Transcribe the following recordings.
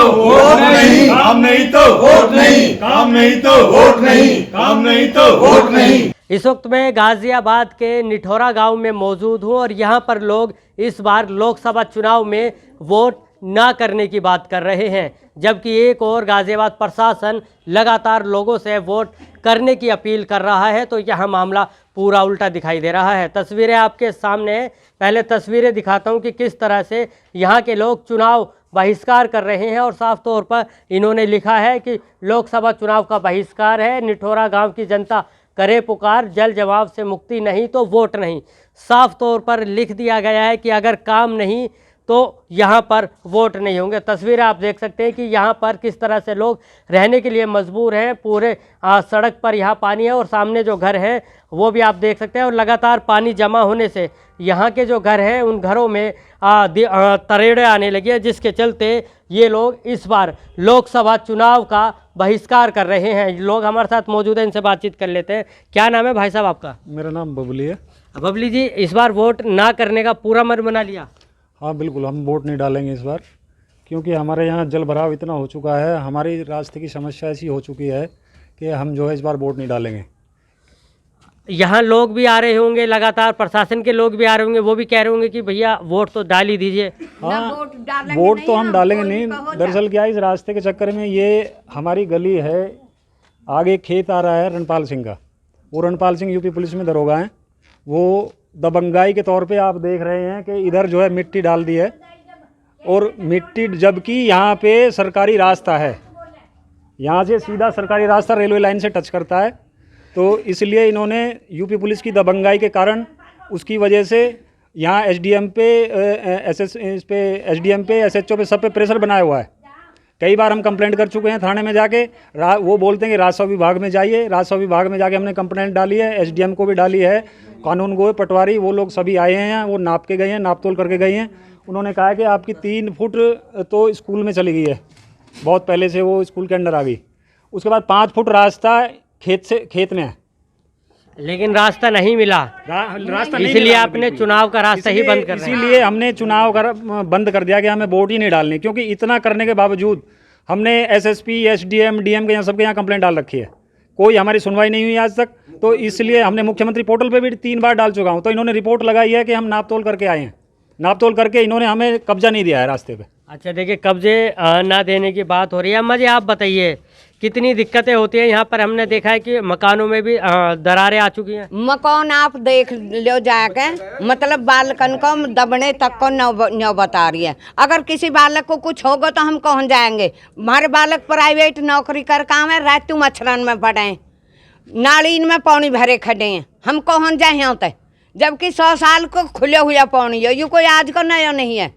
Vote नहीं, काम नहीं तो वोट नहीं, काम नहीं तो वोट नहीं, काम नहीं तो वोट नहीं। इस वक्त मैं गाजियाबाद के निठौरा गांव में मौजूद हूं और यहां पर लोग इस बार लोकसभा चुनाव में वोट ना करने की बात कर रहे हैं, जबकि एक और गाजियाबाद प्रशासन लगातार लोगों से वोट करने की अपील कर रहा है। तो यह मामला पूरा उल्टा दिखाई दे रहा है। तस्वीरें आपके सामने हैं। पहले तस्वीरें दिखाता हूं कि किस तरह से यहाँ के लोग चुनाव बहिष्कार कर रहे हैं और साफ तौर पर इन्होंने लिखा है कि लोकसभा चुनाव का बहिष्कार है, निठौरा गाँव की जनता करे पुकार, जल जवाब से मुक्ति नहीं तो वोट नहीं। साफ तौर पर लिख दिया गया है कि अगर काम नहीं तो यहाँ पर वोट नहीं होंगे। तस्वीरें आप देख सकते हैं कि यहाँ पर किस तरह से लोग रहने के लिए मजबूर हैं। पूरे सड़क पर यहाँ पानी है और सामने जो घर हैं वो भी आप देख सकते हैं और लगातार पानी जमा होने से यहाँ के जो घर हैं उन घरों में तरेड़े आने लगी है, जिसके चलते ये लोग इस बार लोकसभा चुनाव का बहिष्कार कर रहे हैं। लोग हमारे साथ मौजूद हैं, इनसे बातचीत कर लेते हैं। क्या नाम है भाई साहब आपका? मेरा नाम बबली है। बबली जी, इस बार वोट ना करने का पूरा मन बना लिया? हाँ बिल्कुल, हम वोट नहीं डालेंगे इस बार, क्योंकि हमारे यहाँ जल भराव इतना हो चुका है, हमारी रास्ते की समस्या ऐसी हो चुकी है कि हम जो है इस बार वोट नहीं डालेंगे। यहाँ लोग भी आ रहे होंगे, लगातार प्रशासन के लोग भी आ रहे होंगे, वो भी कह रहे होंगे कि भैया वोट तो डाल ही दीजिए। हाँ, वोट तो हम डालेंगे नहीं। दरअसल क्या है, इस रास्ते के चक्कर में ये हमारी गली है, आगे खेत आ रहा है रणपाल सिंह का। वो रणपाल सिंह यूपी पुलिस में दरोगा हैं। वो दबंगाई के तौर पे आप देख रहे हैं कि इधर जो है मिट्टी डाल दी है, और मिट्टी जबकि यहाँ पे सरकारी रास्ता है, यहाँ से सीधा सरकारी रास्ता रेलवे लाइन से टच करता है। तो इसलिए इन्होंने यूपी पुलिस की दबंगाई के कारण, उसकी वजह से यहाँ एसडीएम पे एसएचओ पे सब पे प्रेशर बनाया हुआ है। कई बार हम कंप्लेंट कर चुके हैं थाने में जाके। वो बोलते हैं कि राजस्व विभाग में जाइए। राजस्व विभाग में जाके हमने कंप्लेंट डाली है, एसडीएम को भी डाली है, कानून गोये पटवारी वो लोग सभी आए हैं, वो नाप के गए हैं, नाप तोल करके गए हैं। उन्होंने कहा कि आपकी 3 फुट तो स्कूल में चली गई है, बहुत पहले से वो स्कूल के अंदर आ गई। उसके बाद 5 फुट रास्ता खेत में है, लेकिन रास्ता नहीं मिला। रास्ता इसलिए आपने चुनाव का रास्ता ही बंद कर दिया। इसीलिए हमने चुनाव का बंद कर दिया कि हमें वोट ही नहीं डालनी, क्योंकि इतना करने के बावजूद हमने एसएसपी, एसडीएम, डीएम के यहाँ सबके यहाँ कंप्लेंट डाल रखी है, कोई हमारी सुनवाई नहीं हुई आज तक। तो इसलिए हमने मुख्यमंत्री पोर्टल पे भी 3 बार डाल चुका हूँ। तो इन्होंने रिपोर्ट लगाई है कि हम नाप तोल करके आए हैं, नाप तोल करके इन्होंने हमें कब्जा नहीं दिया है रास्ते पे। अच्छा, देखिए कब्जे ना देने की बात हो रही है। मुझे आप बताइए कितनी दिक्कतें होती हैं यहाँ पर? हमने देखा है कि मकानों में भी दरारें आ चुकी हैं। मकान आप देख लो जाके, मतलब बालकन को दबने तक को नौबत आ रही है। अगर किसी बालक को कुछ होगा तो हम कौन जाएंगे? हमारे बालक प्राइवेट नौकरी कर काम है, रातू मच्छरन में पड़े हैं, नाली में पानी भरे खड़े हैं, हम कौन जाए यहाँ तक? जबकि 100 साल को खुले हुआ पानी है, ये कोई आज का नया नहीं है,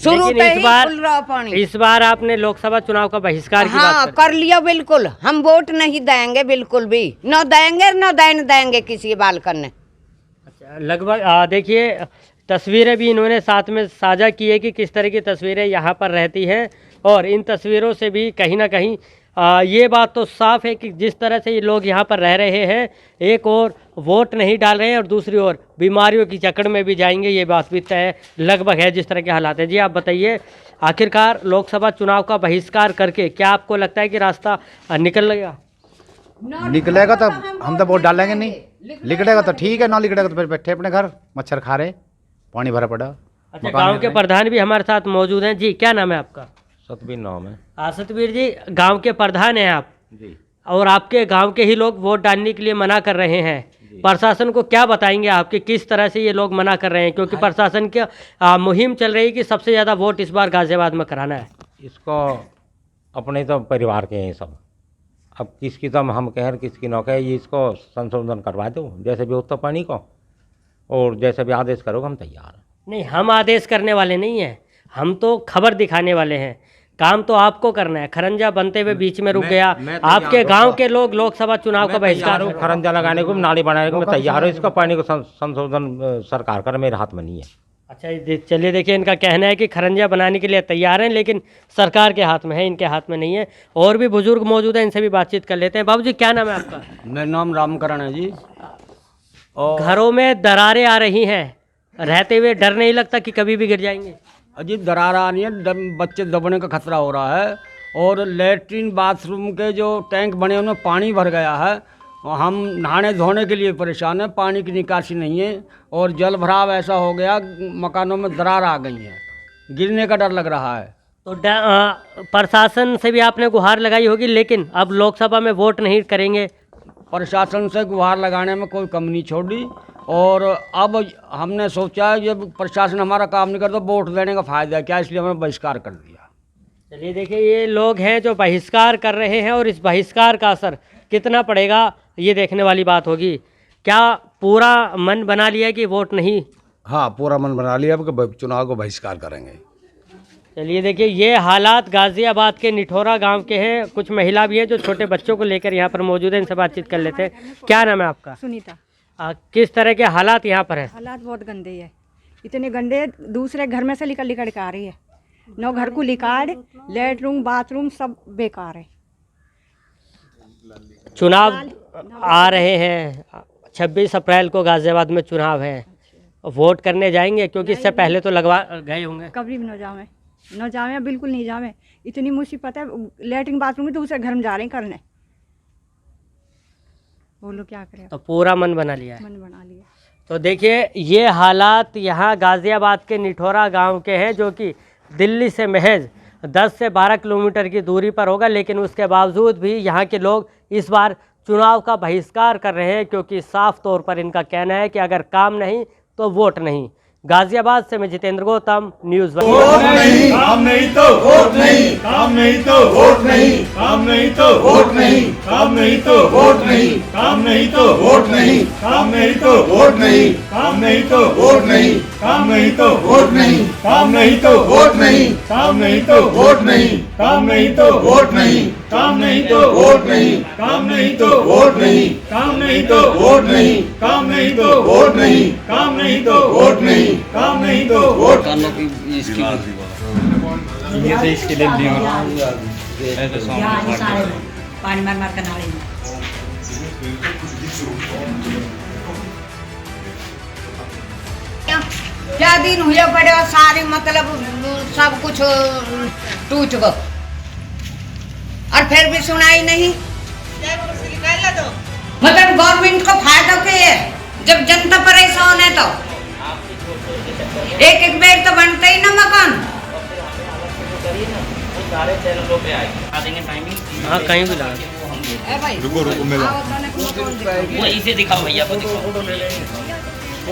शुरू से ही खुल रहा पानी। इस बार आपने लोकसभा चुनाव का बहिष्कार की बात कर लिया। बिल्कुल हम वोट नहीं देंगे, बिल्कुल भी न देंगे, न देंगे किसी बालकन ने। अच्छा, लगभग देखिए तस्वीरें भी इन्होंने साथ में साझा की है कि किस तरह की तस्वीरें यहाँ पर रहती हैं, और इन तस्वीरों से भी कहीं ना कहीं ये बात तो साफ है कि जिस तरह से ये लोग यहाँ पर रह रहे हैं, एक और वोट नहीं डाल रहे हैं और दूसरी ओर बीमारियों की जकड़ में भी जाएंगे, ये बात भी तय लगभग है जिस तरह के हालात हैं। जी आप बताइए, आखिरकार लोकसभा चुनाव का बहिष्कार करके क्या आपको लगता है कि रास्ता निकलेगा? निकलेगा तो हम तो वोट डालेंगे नहीं, निकलेगा तो ठीक है, ना निकलेगा तो फिर बैठे अपने घर, मच्छर खा रहे, पानी भरा पड़ा। अच्छा, गाँव के प्रधान भी हमारे साथ मौजूद हैं। जी क्या नाम है आपका? सतबीर नाम है। सतबीर जी, गांव के प्रधान हैं आप जी, और आपके गांव के ही लोग वोट डालने के लिए मना कर रहे हैं। प्रशासन को क्या बताएंगे आपके, किस तरह से ये लोग मना कर रहे हैं? क्योंकि प्रशासन की मुहिम चल रही है कि सबसे ज़्यादा वोट इस बार गाजियाबाद में कराना है। इसको अपने तो परिवार के हैं सब, अब किसकी तो हम कह किसकी न कहे, ये इसको संशोधन करवा दो, जैसे भी उत्तर पानी को, और जैसे भी आदेश करोगे हम तैयार हैं। नहीं, हम आदेश करने वाले नहीं हैं, हम तो खबर दिखाने वाले हैं। काम तो आपको करना है। खरंजा बनते हुए बीच में रुक गया। आपके गांव के लोग लोकसभा चुनाव का बहिष्कार, खरंजा लगाने को, नाली बनाने को मैं तैयार हूँ। इसका पानी को संशोधन सरकार कर, मेरे हाथ में नहीं है। अच्छा चलिए, देखिए इनका कहना है कि खरंजा बनाने के लिए तैयार हैं, लेकिन सरकार के हाथ में है, इनके हाथ में नहीं है। और भी बुजुर्ग मौजूद हैं, इनसे भी बातचीत कर लेते हैं। बाबू जी क्या नाम है आपका? मेरा नाम रामकरण है जी। और घरों में दरारें आ रही हैं, रहते हुए डर नहीं लगता कि कभी भी गिर जाएंगे? अजी दरार आ रही है, बच्चे दबने का खतरा हो रहा है। और लेटरिन बाथरूम के जो टैंक बने उनमें पानी भर गया है। और हम नहाने धोने के लिए परेशान हैं, पानी की निकासी नहीं है। और जल भराव ऐसा हो गया, मकानों में दरार आ गई है, गिरने का डर लग रहा है। तो प्रशासन से भी आपने गुहार लगाई होगी, लेकिन अब लोकसभा में वोट नहीं करेंगे। प्रशासन से गुहार लगाने में कोई कमी नहीं छोड़ी। और अब हमने सोचा जब प्रशासन हमारा काम नहीं करता, वोट देने का फ़ायदा है क्या, इसलिए हमने बहिष्कार कर दिया। चलिए देखिए, ये लोग हैं जो बहिष्कार कर रहे हैं और इस बहिष्कार का असर कितना पड़ेगा ये देखने वाली बात होगी। क्या पूरा मन बना लिया कि वोट नहीं? हाँ, पूरा मन बना लिया, अब चुनाव को बहिष्कार करेंगे। चलिए देखिए, ये हालात गाज़ियाबाद के निठोरा गांव के हैं। कुछ महिला भी हैं जो छोटे बच्चों को लेकर यहाँ पर मौजूद है, इनसे बातचीत कर लेते हैं। क्या नाम है आपका? सुनीता। किस तरह के हालात यहाँ पर हैं? हालात बहुत गंदे है, इतने गंदे, दूसरे घर में से लिकड़ के आ रही है। नौ घर को लिकाड़, लेटरूम बाथरूम सब बेकार है। चुनाव आ रहे हैं, 26 अप्रैल को गाज़ियाबाद में चुनाव है, वोट करने जाएंगे? क्योंकि इससे पहले तो लगवा गए होंगे। कभी भी न जावे, बिल्कुल नहीं जावे। इतनी मुसीबत है, लेटरिन बाथरूम में दूसरे घर में जा रहे हैं करने। बोलो क्या करें। तो पूरा मन बना लिया है? मन बना लिया। तो देखिए, ये हालात यहाँ गाज़ियाबाद के निठोरा गांव के हैं, जो कि दिल्ली से महज 10 से 12 किलोमीटर की दूरी पर होगा। लेकिन उसके बावजूद भी यहाँ के लोग इस बार चुनाव का बहिष्कार कर रहे हैं, क्योंकि साफ तौर पर इनका कहना है कि अगर काम नहीं तो वोट नहीं। गाज़ियाबाद से मैं जितेंद्र गौतम, न्यूज़। वोट नहीं, काम नहीं तो वोट नहीं, काम नहीं तो वोट नहीं, काम नहीं तो वोट नहीं, काम नहीं तो वोट नहीं, काम नहीं तो वोट नहीं, काम नहीं तो वोट नहीं, काम नहीं तो वोट नहीं, काम नहीं तो वोट नहीं, काम नहीं तो वोट नहीं, काम नहीं तो वोट नहीं, काम नहीं तो वोट नहीं, काम नहीं तो वोट नहीं, काम नहीं तो वोट नहीं, काम नहीं तो वोट नहीं, काम नहीं तो वोट नहीं, काम नहीं तो वोट नहीं, काम नहीं तो वोट। पानी मार मार कर नाले में क्या दिन हुए पड़े और सारे मतलब सब कुछ टूट गो और फिर भी सुनाई नहीं। मतलब गवर्नमेंट को फायदा क्या है जब जनता परेशान है? तो एक एक बेर तो बनता ही ना मकान। हाँ, कहीं भी लगा। रुको मिला। वो इसे दिखाओ भैया को, दिखाओ।